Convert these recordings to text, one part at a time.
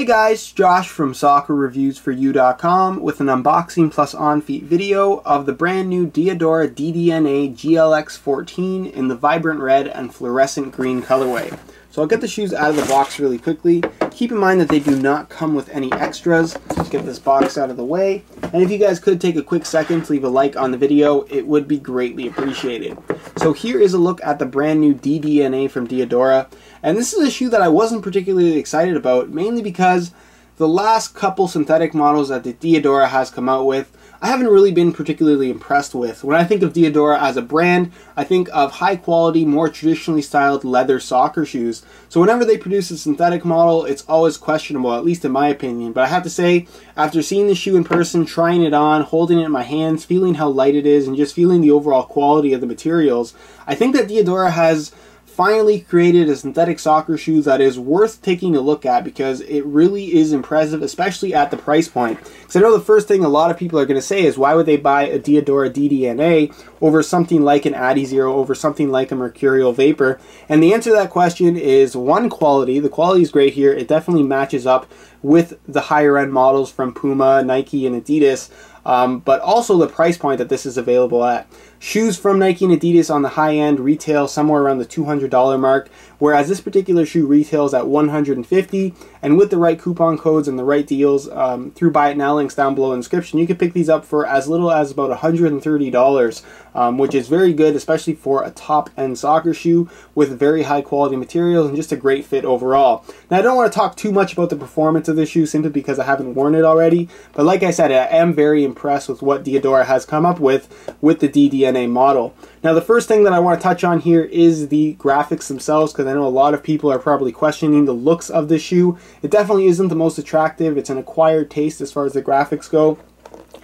guys, Josh from SoccerReviewsForYou.com with an unboxing plus on-feet video of the brand new Diadora DDNA GLX 14 in the vibrant red and fluorescent green colorway. So I'll get the shoes out of the box really quickly. Keep in mind that they do not come with any extras. Let's get this box out of the way. And if you guys could take a quick second to leave a like on the video, it would be greatly appreciated. So here is a look at the brand new DDNA from Diadora. And this is a shoe that I wasn't particularly excited about, mainly because the last couple synthetic models that the Diadora has come out with, I haven't really been particularly impressed with. When I think of Diadora as a brand, I think of high quality, more traditionally styled leather soccer shoes. So whenever they produce a synthetic model, it's always questionable, at least in my opinion. But I have to say, after seeing the shoe in person, trying it on, holding it in my hands, feeling how light it is, and just feeling the overall quality of the materials, I think that Diadora has finally created a synthetic soccer shoe that is worth taking a look at because it really is impressive, especially at the price point. Because I know the first thing a lot of people are going to say is, why would they buy a Diadora DDNA over something like an Adizero, over something like a Mercurial Vapor? And the answer to that question is, one, quality. The quality is great here. It definitely matches up with the higher end models from Puma, Nike, and Adidas. But also the price point that this is available at. Shoes from Nike and Adidas on the high end retail somewhere around the $200 mark, whereas this particular shoe retails at $150, and with the right coupon codes and the right deals through Buy It Now links down below in the description, you can pick these up for as little as about $130, which is very good, especially for a top-end soccer shoe with very high quality materials and just a great fit overall. Now, I don't want to talk too much about the performance of this shoe simply because I haven't worn it already, but like I said, I am very impressed with what Diadora has come up with the DDNA model. Now, the first thing that I want to touch on here is the graphics themselves, because I know a lot of people are probably questioning the looks of this shoe. It definitely isn't the most attractive. It's an acquired taste as far as the graphics go.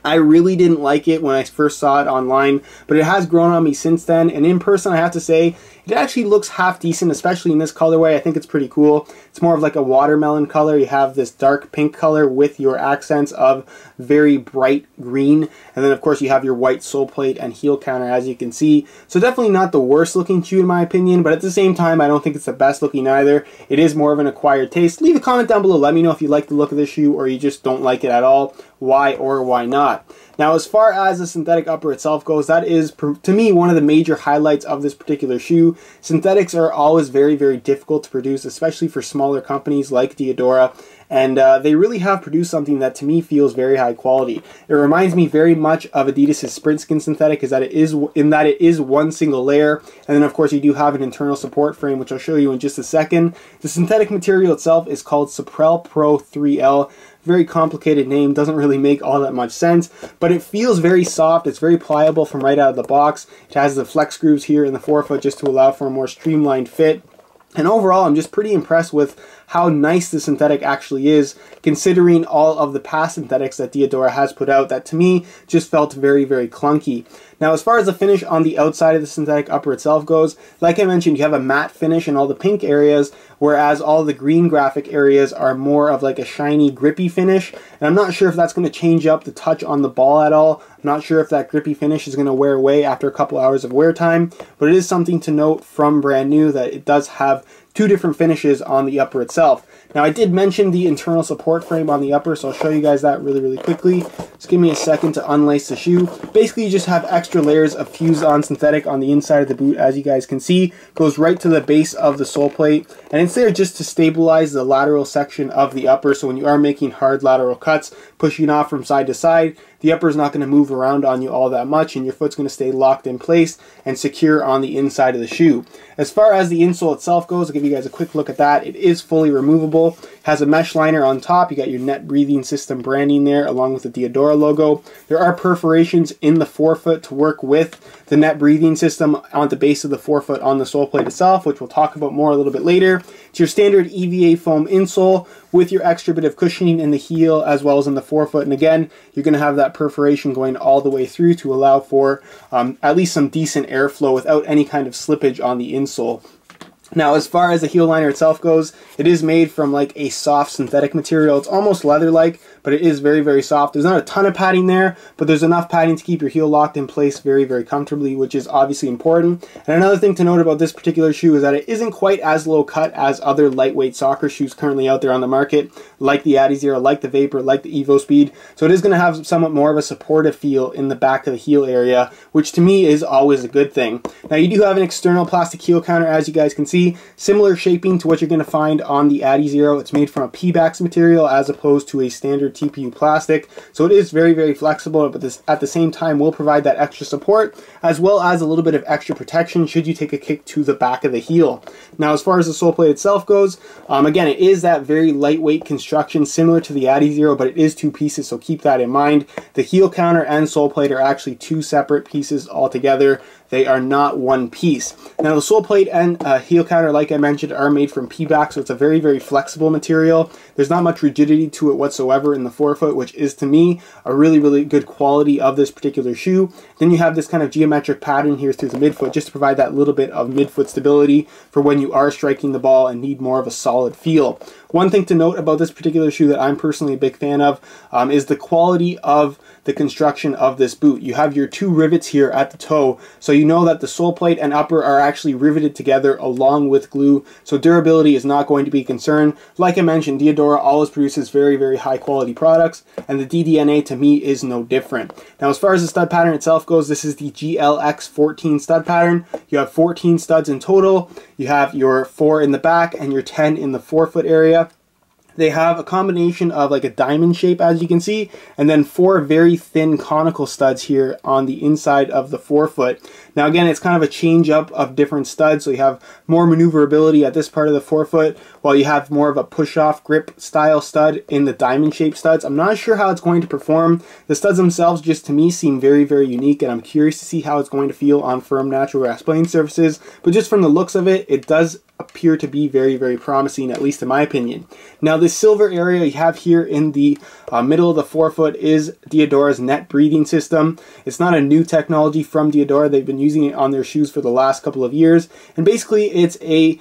I really didn't like it when I first saw it online, but it has grown on me since then, and in person I have to say, it actually looks half decent, especially in this colorway. I think it's pretty cool. It's more of like a watermelon color. You have this dark pink color with your accents of very bright green, and then of course you have your white sole plate and heel counter, as you can see. So definitely not the worst looking shoe in my opinion, but at the same time I don't think it's the best looking either. It is more of an acquired taste. Leave a comment down below. Let me know if you like the look of this shoe or you just don't like it at all. Why or why not? Now, as far as the synthetic upper itself goes, that is, to me, one of the major highlights of this particular shoe. Synthetics are always very, very difficult to produce, especially for smaller companies like Diadora, and they really have produced something that to me feels very high quality. It reminds me very much of Adidas' Sprint Skin synthetic, in that it is one single layer, and then of course you do have an internal support frame, which I'll show you in just a second. The synthetic material itself is called Suprel Pro 3L. Very complicated name, doesn't really make all that much sense, but it feels very soft. It's very pliable from right out of the box. It has the flex grooves here in the forefoot just to allow for a more streamlined fit. And overall, I'm just pretty impressed with how nice the synthetic actually is, considering all of the past synthetics that Diadora has put out that to me just felt very, very clunky. Now, as far as the finish on the outside of the synthetic upper itself goes, like I mentioned, you have a matte finish in all the pink areas, whereas all the green graphic areas are more of like a shiny, grippy finish. And I'm not sure if that's going to change up the touch on the ball at all. I'm not sure if that grippy finish is going to wear away after a couple hours of wear time, but it is something to note from brand new that it does have two different finishes on the upper itself. Now, I did mention the internal support frame on the upper, so I'll show you guys that really, really quickly. Just give me a second to unlace the shoe. Basically, you just have extra layers of fused-on synthetic on the inside of the boot, as you guys can see. Goes right to the base of the sole plate, and it's there just to stabilize the lateral section of the upper, so when you are making hard lateral cuts, pushing off from side to side, the upper is not going to move around on you all that much, and your foot's going to stay locked in place and secure on the inside of the shoe. As far as the insole itself goes, I'll give you guys a quick look at that. It is fully removable. It has a mesh liner on top. You got your net breathing system branding there along with the Diadora logo. There are perforations in the forefoot to work with the net breathing system on the base of the forefoot on the sole plate itself, which we'll talk about more a little bit later. It's your standard EVA foam insole with your extra bit of cushioning in the heel as well as in the forefoot. And again, you're going to have that perforation going all the way through to allow for at least some decent airflow without any kind of slippage on the insole. Now, as far as the heel liner itself goes, it is made from like a soft synthetic material. It's almost leather-like, but it is very, very soft. There's not a ton of padding there, but there's enough padding to keep your heel locked in place very, very comfortably, which is obviously important. And another thing to note about this particular shoe is that it isn't quite as low cut as other lightweight soccer shoes currently out there on the market, like the Adizero, like the Vapor, like the Evo Speed. So it is going to have somewhat more of a supportive feel in the back of the heel area, which to me is always a good thing. Now you do have an external plastic heel counter, as you guys can see, similar shaping to what you're going to find on the Adizero. It's made from a P-Bax material as opposed to a standard TPU plastic, so it is very, very flexible, but this at the same time will provide that extra support as well as a little bit of extra protection should you take a kick to the back of the heel. Now as far as the sole plate itself goes, again, it is that very lightweight construction similar to the Adizero, but it is two pieces, so keep that in mind. The heel counter and sole plate are actually two separate pieces altogether. They are not one piece. Now the sole plate and heel counter, like I mentioned, are made from P-Bax, so it's a very, very flexible material. There's not much rigidity to it whatsoever in the forefoot, which is to me a really, really good quality of this particular shoe. Then you have this kind of geometric pattern here through the midfoot just to provide that little bit of midfoot stability for when you are striking the ball and need more of a solid feel. One thing to note about this particular shoe that I'm personally a big fan of is the quality of the construction of this boot. You have your two rivets here at the toe, so you know that the sole plate and upper are actually riveted together along with glue, so durability is not going to be a concern. Like I mentioned, Diadora always produces very, very high quality products, and the DDNA to me is no different. Now as far as the stud pattern itself goes, this is the GLX 14 stud pattern. You have 14 studs in total. You have your 4 in the back and your 10 in the forefoot area. They have a combination of like a diamond shape, as you can see, and then 4 very thin conical studs here on the inside of the forefoot. Now again, it's kind of a change up of different studs, so you have more maneuverability at this part of the forefoot, while you have more of a push-off grip style stud in the diamond shaped studs. I'm not sure how it's going to perform. The studs themselves just to me seem very, very unique, and I'm curious to see how it's going to feel on firm natural grass playing surfaces, but just from the looks of it, it does appear to be very, very promising, at least in my opinion. Now this silver area you have here in the middle of the forefoot is Diadora's net breathing system. It's not a new technology from Diadora. They've been using it on their shoes for the last couple of years, and basically it's a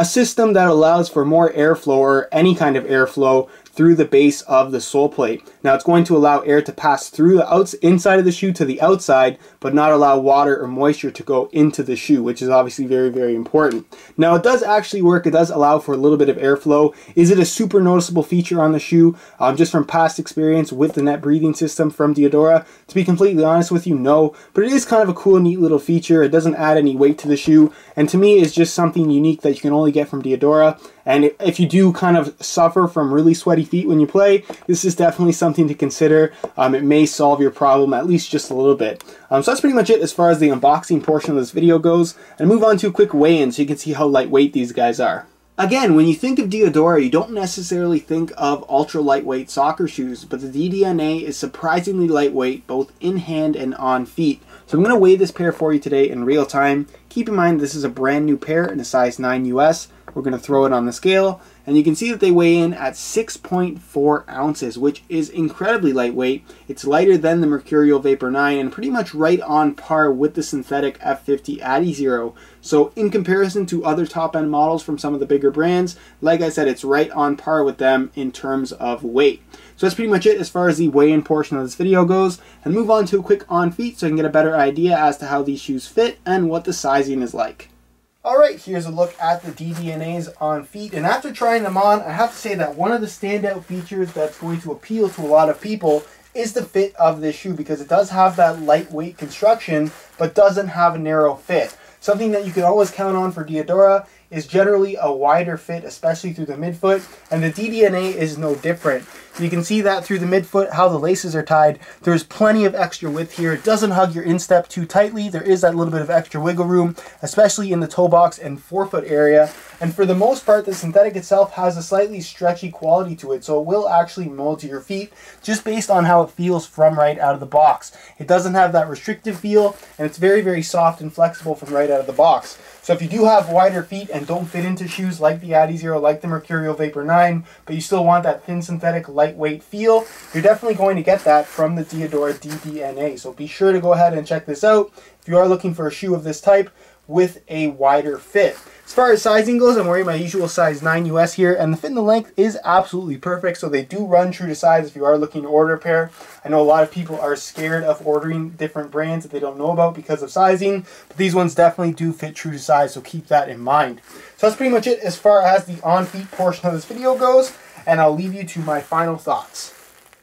system that allows for more airflow, or any kind of airflow, through the base of the sole plate. Now it's going to allow air to pass through the inside of the shoe to the outside, but not allow water or moisture to go into the shoe, which is obviously very, very important. Now it does actually work. It does allow for a little bit of airflow. Is it a super noticeable feature on the shoe? Just from past experience with the net breathing system from Diadora, to be completely honest with you, no. But it is kind of a cool, neat little feature. It doesn't add any weight to the shoe, and to me it's just something unique that you can only get from Diadora. And if you do kind of suffer from really sweaty feet when you play, this is definitely something to consider. It may solve your problem at least just a little bit. So that's pretty much it as far as the unboxing portion of this video goes. And move on to a quick weigh-in so you can see how lightweight these guys are. Again, when you think of Diadora, you don't necessarily think of ultra lightweight soccer shoes, but the DDNA is surprisingly lightweight both in hand and on feet. So I'm going to weigh this pair for you today in real time. Keep in mind this is a brand new pair in a size 9 US. We're going to throw it on the scale, and you can see that they weigh in at 6.4 ounces, which is incredibly lightweight. It's lighter than the Mercurial Vapor 9 and pretty much right on par with the synthetic F50 Adizero. So in comparison to other top-end models from some of the bigger brands, like I said, it's right on par with them in terms of weight. So that's pretty much it as far as the weigh-in portion of this video goes, and move on to a quick on feet so I can get a better idea as to how these shoes fit and what the sizing is like. Alright, here's a look at the DDNAs on feet, and after trying them on, I have to say that one of the standout features that's going to appeal to a lot of people is the fit of this shoe, because it does have that lightweight construction but doesn't have a narrow fit. Something that you can always count on for Diadora is generally a wider fit, especially through the midfoot, and the DDNA is no different. You can see that through the midfoot, how the laces are tied. There's plenty of extra width here. It doesn't hug your instep too tightly. There is that little bit of extra wiggle room, especially in the toe box and forefoot area. And for the most part, the synthetic itself has a slightly stretchy quality to it, so it will actually mold to your feet just based on how it feels from right out of the box. It doesn't have that restrictive feel, and it's very, very soft and flexible from right out of the box. So if you do have wider feet and don't fit into shoes like the Adizero, like the Mercurial Vapor 9, but you still want that thin synthetic lightweight feel, you're definitely going to get that from the Diadora DDNA. So be sure to go ahead and check this out. If you are looking for a shoe of this type, with a wider fit. As far as sizing goes, I'm wearing my usual size 9 US here, and the fit and the length is absolutely perfect, so they do run true to size if you are looking to order a pair. I know a lot of people are scared of ordering different brands that they don't know about because of sizing, but these ones definitely do fit true to size, so keep that in mind. So that's pretty much it as far as the on-feet portion of this video goes, and I'll leave you to my final thoughts.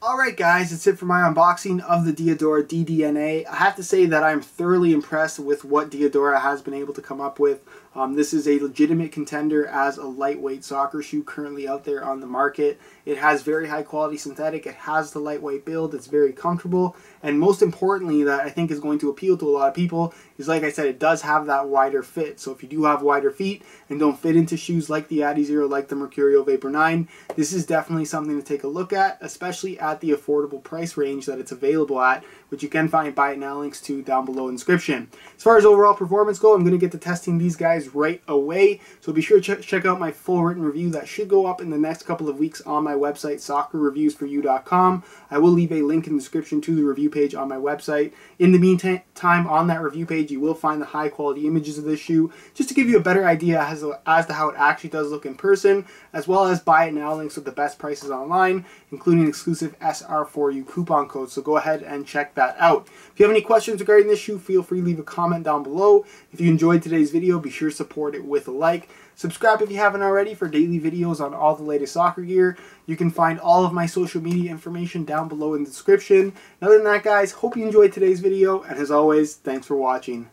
Alright guys, that's it for my unboxing of the Diadora DDNA. I have to say that I'm thoroughly impressed with what Diadora has been able to come up with. This is a legitimate contender as a lightweight soccer shoe currently out there on the market. It has very high quality synthetic, it has the lightweight build, it's very comfortable, and most importantly that I think is going to appeal to a lot of people is, like I said, it does have that wider fit. So if you do have wider feet and don't fit into shoes like the Adizero, like the Mercurial Vapor 9, this is definitely something to take a look at, especially at the affordable price range that it's available at, which you can find buy it now links to down below in the description. As far as overall performance go, I'm going to get to testing these guys right away, so be sure to check out my full written review that should go up in the next couple of weeks on my website, soccerreviewsforyou.com. I will leave a link in the description to the review page on my website. In the meantime, on that review page, you will find the high quality images of this shoe, just to give you a better idea as to how it actually does look in person, as well as buy it now links with the best prices online, including exclusive SR4U coupon codes, so go ahead and check that out. If you have any questions regarding this shoe, feel free to leave a comment down below. If you enjoyed today's video, be sure to support it with a like. Subscribe if you haven't already for daily videos on all the latest soccer gear. You can find all of my social media information down below in the description. And other than that, guys, hope you enjoyed today's video, and as always, thanks for watching.